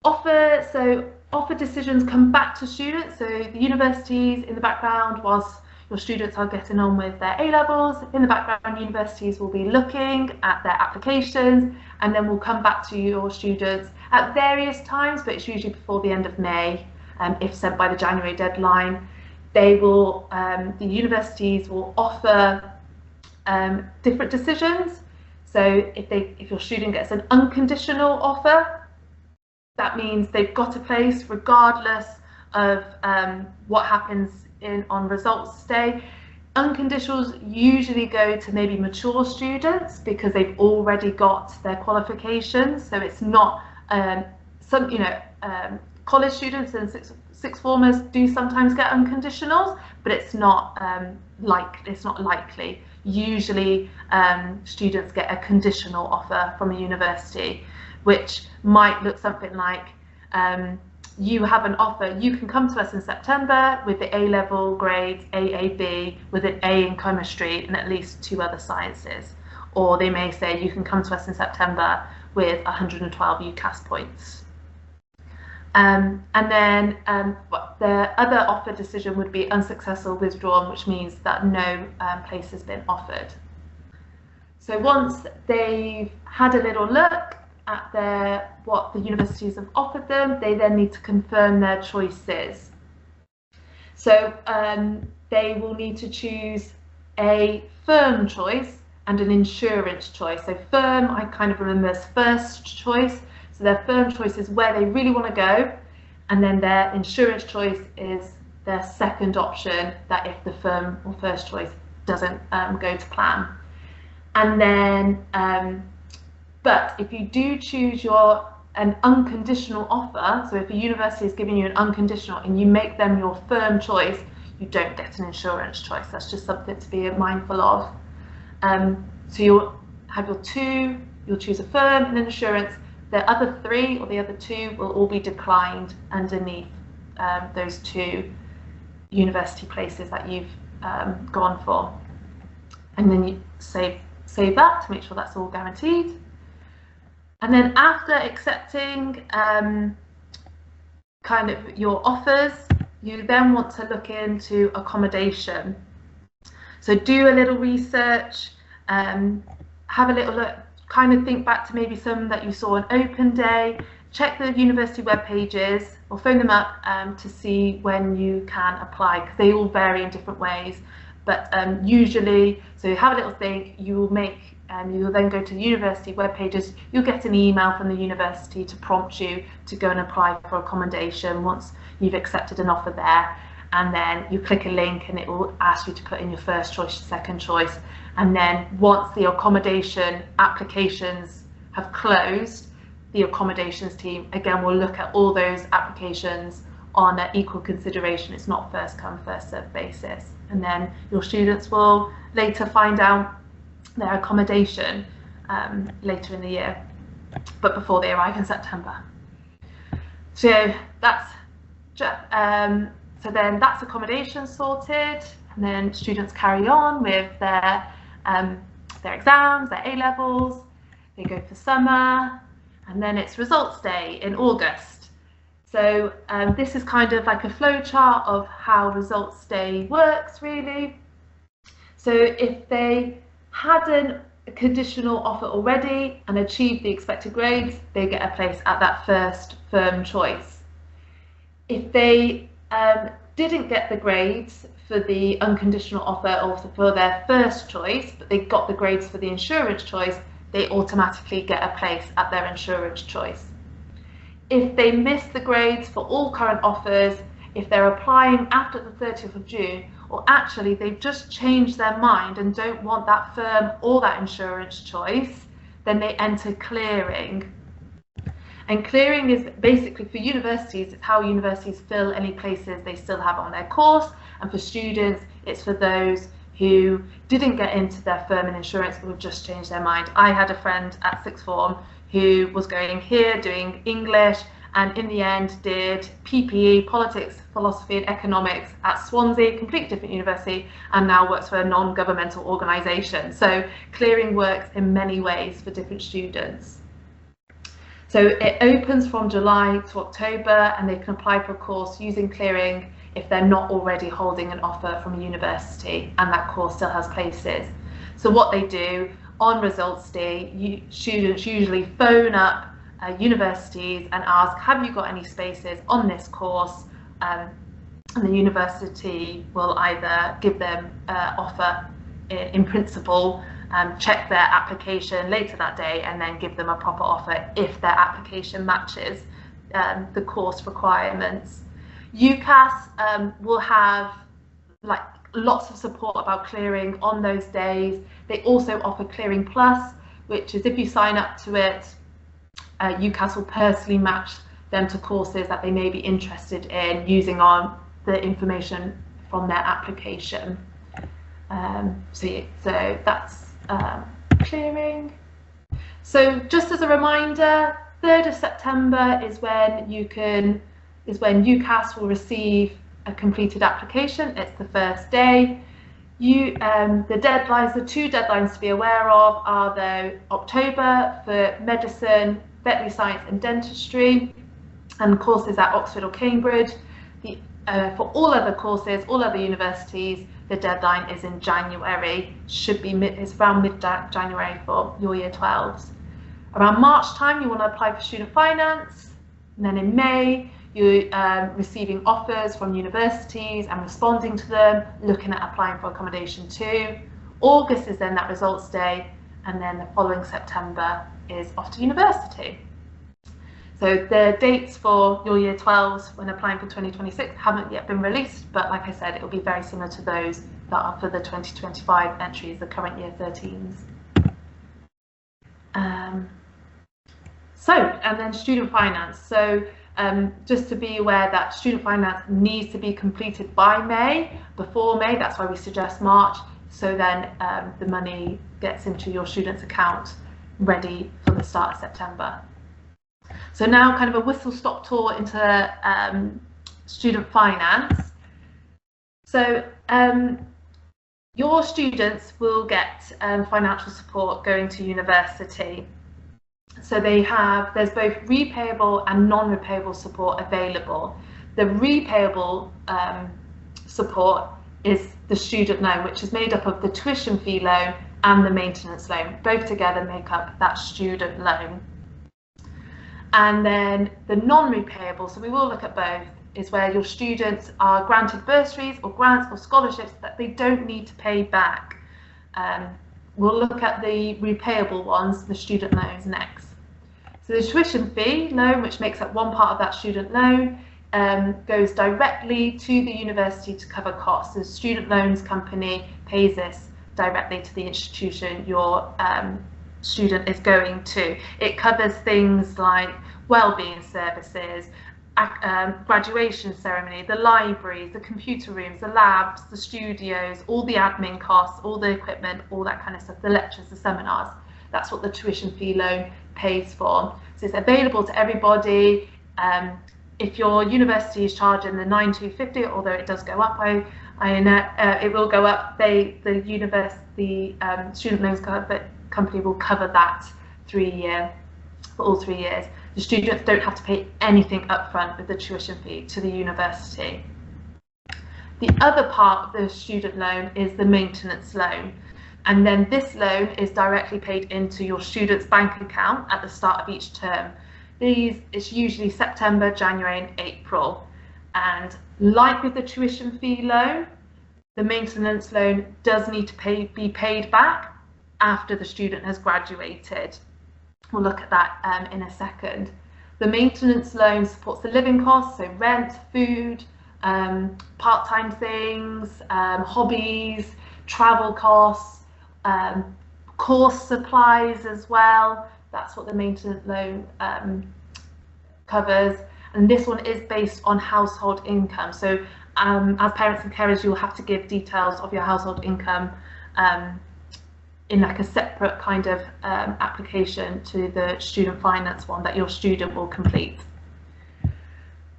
offer decisions come back to students. So the universities in the background, whilst your students are getting on with their A-levels, in the background universities will be looking at their applications, and then we'll come back to your students at various times, but it's usually before the end of May, if sent by the January deadline. They will, the universities will offer different decisions. So if your student gets an unconditional offer, that means they've got a place regardless of what happens on results day. Unconditionals usually go to maybe mature students because they've already got their qualifications. So it's not college students and sixth formers do sometimes get unconditionals, but it's not likely. Usually students get a conditional offer from a university, which might look something like you have an offer, you can come to us in September with the A-level grades AAB with an A in chemistry and at least 2 other sciences. Or they may say you can come to us in September with 112 UCAS points. And then the other offer decision would be unsuccessful withdrawn, which means that no place has been offered. So once they've had a little look at what the universities have offered them, they then need to confirm their choices. So they will need to choose a firm choice and an insurance choice. So firm, I kind of remember as first choice. So their firm choice is where they really want to go, and then their insurance choice is their second option, that if the firm or first choice doesn't go to plan. And then but if you do choose an unconditional offer, so if a university is giving you an unconditional and you make them your firm choice, you don't get an insurance choice. That's just something to be mindful of. So you'll have your 2, you'll choose a firm and an insurance. The other 3 or the other 2 will all be declined underneath those 2 university places that you've gone for. and then you save that to make sure that's all guaranteed. And then after accepting kind of your offers, you then want to look into accommodation. So do a little research, have a little look, kind of think back to maybe some that you saw on open day, check the university web pages or phone them up to see when you can apply, because they all vary in different ways. But usually, so have a little think, you will then go to the university web pages, you'll get an email from the university to prompt you to go and apply for accommodation once you've accepted an offer there. And then you click a link and it will ask you to put in your first choice, second choice. And then once the accommodation applications have closed, the accommodations team again will look at all those applications on an equal consideration. It's not first come, first served basis. And then your students will later find out their accommodation later in the year, but before they arrive in September. So that's so then that's accommodation sorted, and then students carry on with their exams, their A-levels, they go for summer, and then it's results day in August. So this is kind of like a flow chart of how results day works, really. So if they had a conditional offer already and achieved the expected grades, they get a place at that first firm choice. If they didn't get the grades for the unconditional offer or for their first choice, but they got the grades for the insurance choice, they automatically get a place at their insurance choice. If they miss the grades for all current offers, if they're applying after the 30th of June, or actually they've just changed their mind and don't want that firm or that insurance choice, then they enter clearing. And clearing is basically for universities, it's how universities fill any places they still have on their course, and for students, it's for those who didn't get into their firm and insurance but have just changed their mind. I had a friend at sixth form who was going here doing English, and in the end did PPE, politics, philosophy and economics at Swansea, completely different university, and now works for a non-governmental organisation. So clearing works in many ways for different students. So it opens from July to October, and they can apply for a course using clearing if they're not already holding an offer from a university and that course still has places. So what they do on results day, students usually phone up universities and ask, have you got any spaces on this course? And the university will either give them offer in principle, check their application later that day, and then give them a proper offer if their application matches the course requirements. UCAS will have like lots of support about clearing on those days. They also offer Clearing Plus, which is if you sign up to it, UCAS will personally match them to courses that they may be interested in using on the information from their application. So that's clearing. So just as a reminder, 3rd of September is when UCAS will receive a completed application. It's the first day. The deadlines, the two deadlines to be aware of are though October for medicine, veterinary science and dentistry, and courses at Oxford or Cambridge. For all other courses, all other universities, the deadline is in January. It's around mid-January for your year 12s. Around March time, you want to apply for student finance, and then in May, you're receiving offers from universities and responding to them, looking at applying for accommodation too. August is then that results day, and then the following September is off to university. So the dates for your year 12s when applying for 2026 haven't yet been released, but like I said, it will be very similar to those that are for the 2025 entries, the current year 13s. And then student finance. So just to be aware that student finance needs to be completed by May, before May, that's why we suggest March, so then the money gets into your student's account ready for the start of September. So now kind of a whistle-stop tour into student finance. So your students will get financial support going to university. So there's both repayable and non-repayable support available. The repayable support is the student loan, which is made up of the tuition fee loan and the maintenance loan. Both together make up that student loan. And then the non-repayable, so we will look at both, is where your students are granted bursaries or grants or scholarships that they don't need to pay back. We'll look at the repayable ones, the student loans, next. So the tuition fee loan, which makes up one part of that student loan, goes directly to the university to cover costs. The student loans company pays this directly to the institution your student is going to. It covers things like wellbeing services, graduation ceremony, the libraries, the computer rooms, the labs, the studios, all the admin costs, all the equipment, all that kind of stuff, the lectures, the seminars. That's what the tuition fee loan pays for. So it's available to everybody. If your university is charging the 9,250, although it does go up, it will go up. The student loans company will cover that for all 3 years. The students don't have to pay anything upfront with the tuition fee to the university. The other part of the student loan is the maintenance loan. And then this loan is directly paid into your student's bank account at the start of each term. It's usually September, January and April. And like with the tuition fee loan, the maintenance loan does need to be paid back after the student has graduated. We'll look at that in a second. The maintenance loan supports the living costs, so rent, food, part-time things, hobbies, travel costs, course supplies as well. That's what the maintenance loan covers. And this one is based on household income. So as parents and carers, you'll have to give details of your household income in like a separate kind of application to the student finance one that your student will complete.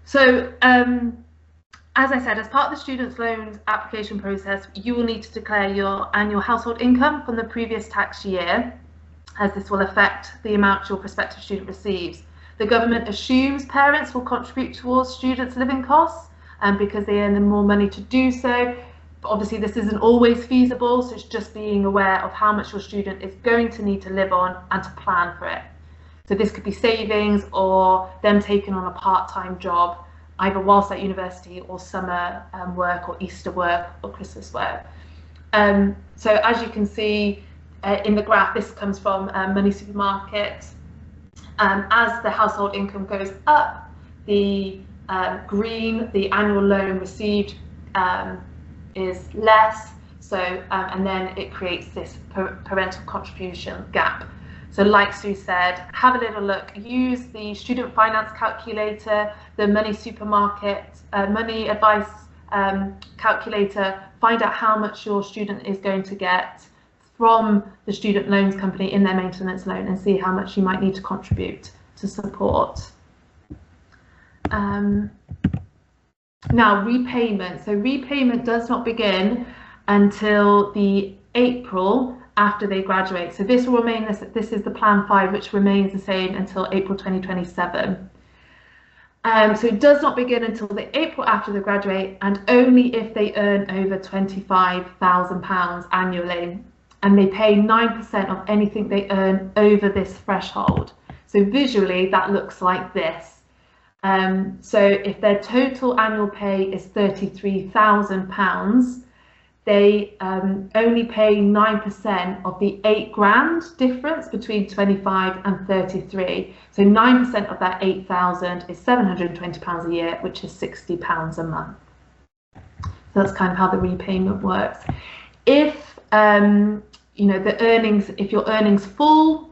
So as I said, as part of the student's loans application process, you will need to declare your annual household income from the previous tax year, as this will affect the amount your prospective student receives. The government assumes parents will contribute towards students' living costs because they earn more money to do so. But obviously this isn't always feasible, so it's just being aware of how much your student is going to need to live on and to plan for it. So this could be savings or them taking on a part-time job, either whilst at university or summer work or Easter work or Christmas work. So as you can see in the graph, this comes from Money Supermarket. As the household income goes up, the green, the annual loan received is less, so and then it creates this parental contribution gap. So like Sue said, have a little look, use the student finance calculator, the Money Supermarket money advice calculator, find out how much your student is going to get from the student loans company in their maintenance loan and see how much you might need to contribute to support. Now repayment. So repayment does not begin until the April after they graduate. So this will remain, this is the Plan 5, which remains the same until April 2027. So it does not begin until the April after they graduate, and only if they earn over £25,000 annually. And they pay 9% of anything they earn over this threshold. So visually that looks like this. So if their total annual pay is £33,000, they only pay 9% of the £8,000 difference between 25 and 33. So 9% of that 8,000 is £720 a year, which is £60 a month. So that's kind of how the repayment works. If you know, the earnings, if your earnings fall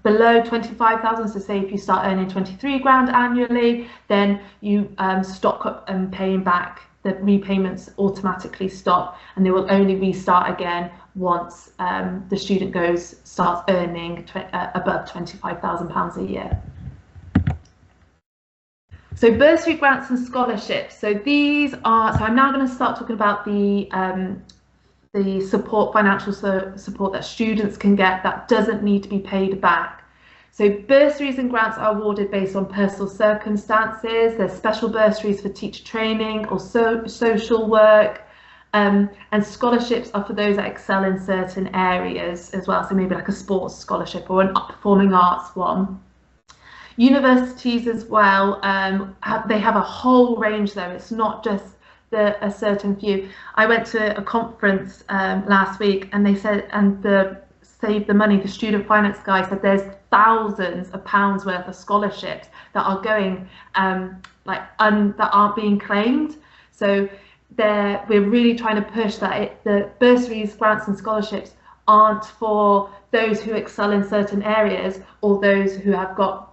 below 25,000, so say if you start earning 23 grand annually, then you stop paying back. The repayments automatically stop, and they will only restart again once the student starts earning above £25,000 a year. So bursary grants and scholarships. So these are, so I'm now going to start talking about the the support, financial support that students can get that doesn't need to be paid back. So bursaries and grants are awarded based on personal circumstances. There's special bursaries for teacher training or social work, and scholarships are for those that excel in certain areas as well. So maybe like a sports scholarship or an performing arts one. Universities as well, they have a whole range though. It's not just a certain few. I went to a conference last week, and they said, and the Save the Money, the student finance guy, said there's thousands of pounds worth of scholarships that are going that aren't being claimed. So we're really trying to push that the bursaries, grants and scholarships aren't for those who excel in certain areas or those who have got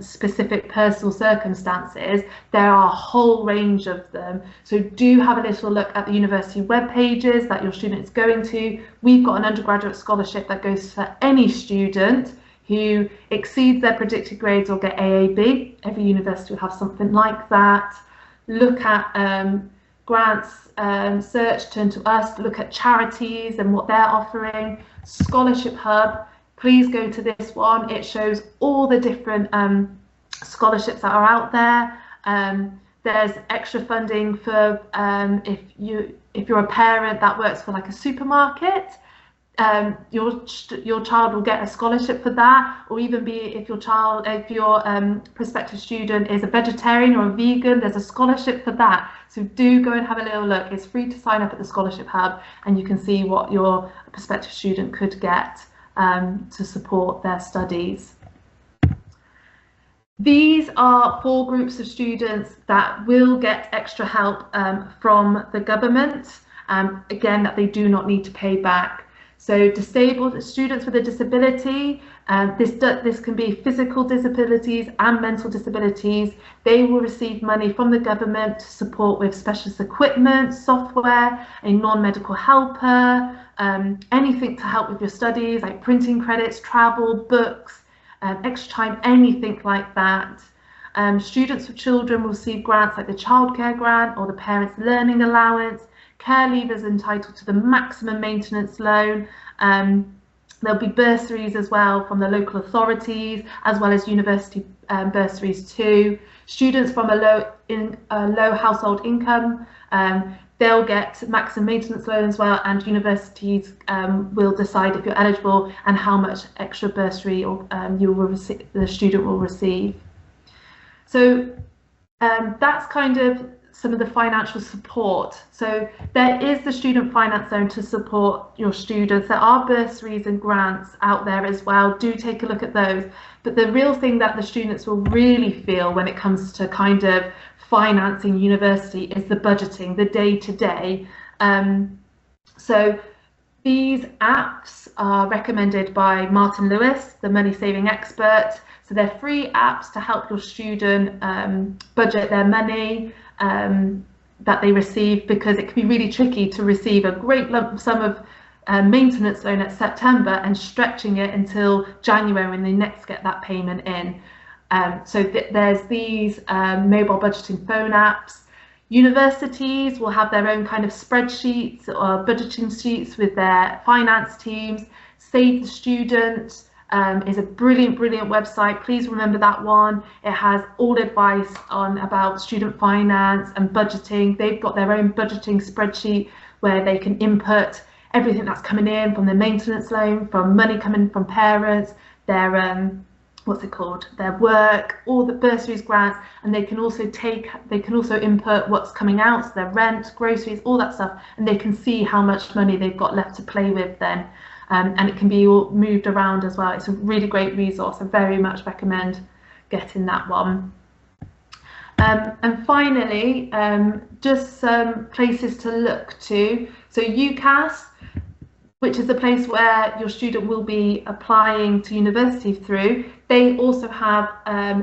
specific personal circumstances. There are a whole range of them, so do have a little look at the university web pages that your student is going to. We've got an undergraduate scholarship that goes for any student who exceeds their predicted grades or get AAB. Every university will have something like that. Look at grants, search, turn to us, look at charities and what they're offering. Scholarship Hub, please go to this one. It shows all the different scholarships that are out there. There's extra funding for if you're a parent that works for like a supermarket, your child will get a scholarship for that, or even if your prospective student is a vegetarian or a vegan, there's a scholarship for that. So do go and have a little look. It's free to sign up at the Scholarship Hub, and you can see what your prospective student could get to support their studies. These are 4 groups of students that will get extra help from the government, again, that they do not need to pay back. So disabled students with a disability, this can be physical disabilities and mental disabilities. They will receive money from the government to support with specialist equipment, software, a non-medical helper, anything to help with your studies like printing credits, travel, books, extra time, anything like that. Students with children will receive grants like the childcare grant or the parents' learning allowance. Care leavers entitled to the maximum maintenance loan. There'll be bursaries as well from the local authorities, as well as university bursaries too. Students from a low household income, they'll get maximum maintenance loan as well, and universities will decide if you're eligible and how much extra bursary or the student will receive. So that's kind of some of the financial support. So there is the student finance zone to support your students. There are bursaries and grants out there as well. Do take a look at those. But the real thing that the students will really feel when it comes to kind of financing university is the budgeting, the day-to-day. So these apps are recommended by Martin Lewis, the money saving expert. So they're free apps to help your student budget their money that they receive, because it can be really tricky to receive a great lump sum of maintenance loan at September and stretching it until January when they next get that payment in. So there's these mobile budgeting phone apps. Universities will have their own kind of spreadsheets or budgeting sheets with their finance teams. Save the Student is a brilliant website. Please remember that one. It has all advice about student finance and budgeting. They've got their own budgeting spreadsheet where they can input everything that's coming in from the maintenance loan, from money coming from parents, their their work, all the bursaries, grants, and they can also input what's coming out, so their rent, groceries, all that stuff, and they can see how much money they've got left to play with then. And it can be all moved around as well. It's a really great resource. I very much recommend getting that one. And finally, just some places to look to. So UCAS, which is the place where your student will be applying to university through. They also have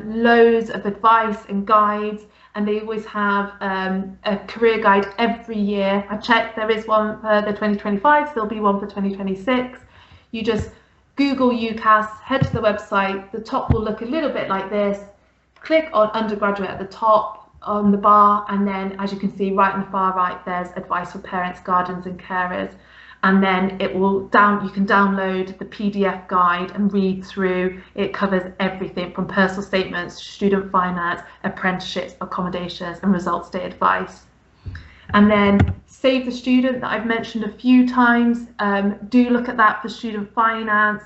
loads of advice and guides, and they always have a career guide every year. I checked, there is one for the 2025, so there'll be one for 2026. You just Google UCAS, head to the website, the top will look a little bit like this. Click on undergraduate at the top on the bar, and then as you can see right on the far right, there's advice for parents, guardians and carers. and then it will you can download the PDF guide and read through. It covers everything from personal statements, student finance, apprenticeships, accommodations, and results day advice. And then Save the Student that I've mentioned a few times, do look at that for student finance.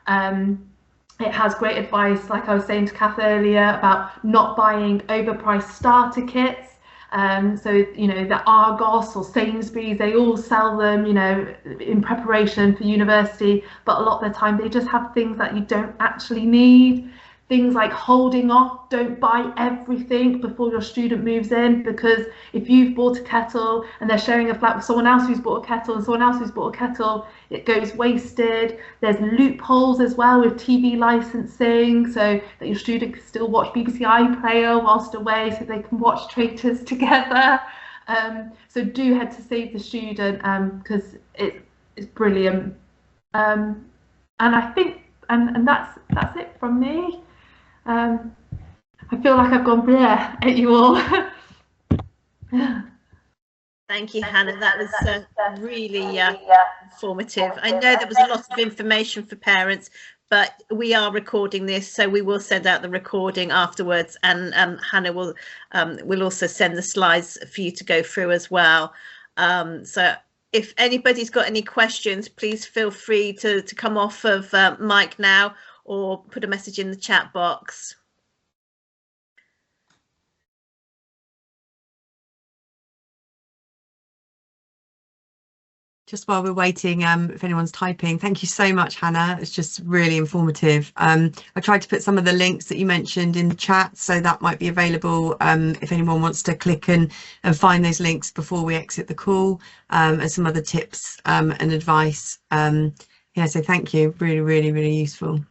It has great advice, like I was saying to Kath earlier, about not buying overpriced starter kits. So, you know, the Argos or Sainsbury's, they all sell them, you know, in preparation for university, but a lot of the time they just have things that you don't actually need. Things like holding off, don't buy everything before your student moves in, because if you've bought a kettle and they're sharing a flat with someone else who's bought a kettle and someone else who's bought a kettle, it goes wasted. There's loopholes as well with TV licensing, so that your student can still watch BBC iPlayer whilst away, so they can watch Traitors together. So do head to Save the Student, because it's brilliant. And I think, and that's it from me. I feel like I've gone bleh at you all. Thank you, Hannah. That was really informative. I know there was a lot of information for parents, but we are recording this, so we will send out the recording afterwards, and Hannah will also send the slides for you to go through as well. So if anybody's got any questions, please feel free to come off of mic now, or put a message in the chat box. Just while we're waiting, if anyone's typing, thank you so much, Hannah. It's just really informative. I tried to put some of the links that you mentioned in the chat, so that might be available if anyone wants to click and find those links before we exit the call, and some other tips and advice. Yeah, so thank you. Really, really, really useful.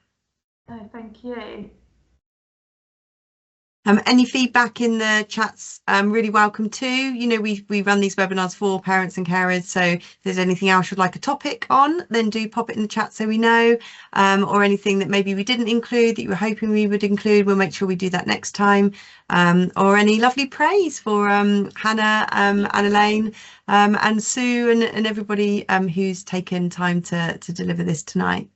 Oh, thank you. Any feedback in the chats, really welcome too. You know, we run these webinars for parents and carers, so if there's anything else you'd like a topic on, then do pop it in the chat so we know, or anything that maybe we didn't include that you were hoping we would include, we'll make sure we do that next time. Or any lovely praise for Hannah, Anna-Lane, and Sue, and everybody who's taken time to deliver this tonight.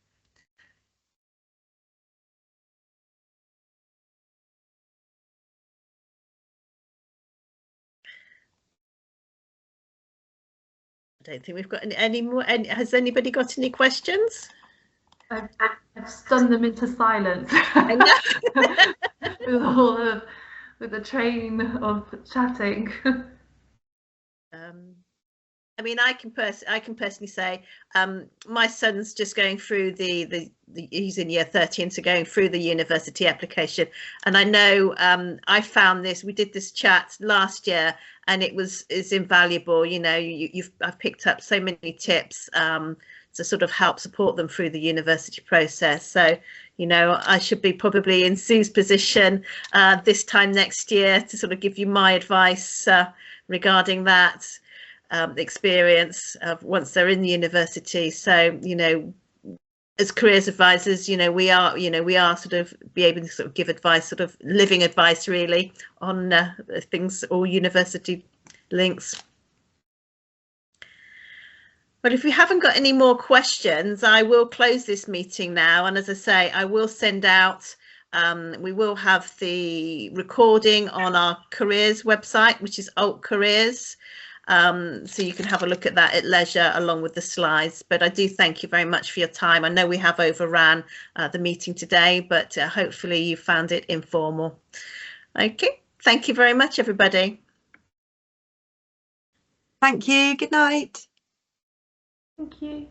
I don't think we've got any more. Has anybody got any questions? I've stunned them into silence with the train of chatting. I mean, I can personally say my son's just going through he's in year 13, so going through the university application, and I know I found this. We did this chat last year, and it's invaluable. You know, I've picked up so many tips to sort of help support them through the university process. So, you know, I should be probably in Sue's position this time next year to sort of give you my advice regarding that. Experience of once they're in the university. So, you know, as careers advisors, you know, we are sort of be able to sort of give advice, sort of living advice really on things, all university links. But if you haven't got any more questions, I will close this meeting now. And as I say, I will send out, we will have the recording on our careers website, which is Alt Careers. So you can have a look at that at leisure along with the slides. But I do thank you very much for your time. I know we have overran the meeting today, but hopefully you found it informal. Okay, thank you very much, everybody. Thank you. Good night. Thank you.